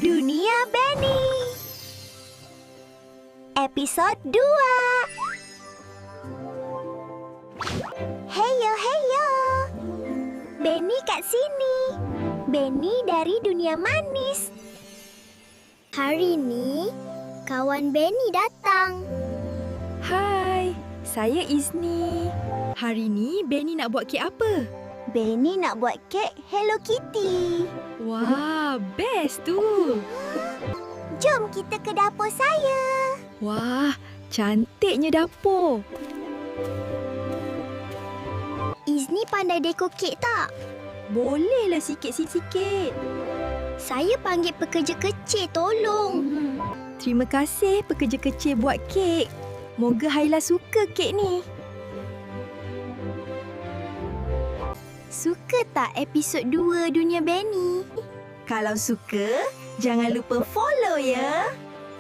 Dunia Benny. Episod 2. Heyo. Benny kat sini. Benny dari dunia manis. Hari ni, kawan Benny datang. Hai, saya Izni. Hari ni Benny nak buat kek apa? Benny nak buat kek Hello Kitty. Wah, best tu. Jom kita ke dapur saya. Wah, cantiknya dapur. Izni pandai dekor kek tak? Bolehlah sikit-sikit. Saya panggil pekerja kecil tolong. Terima kasih pekerja kecil buat kek. Moga Haila suka kek ni. Suka tak episod 2 Dunia Benny? Kalau suka, jangan lupa follow ya.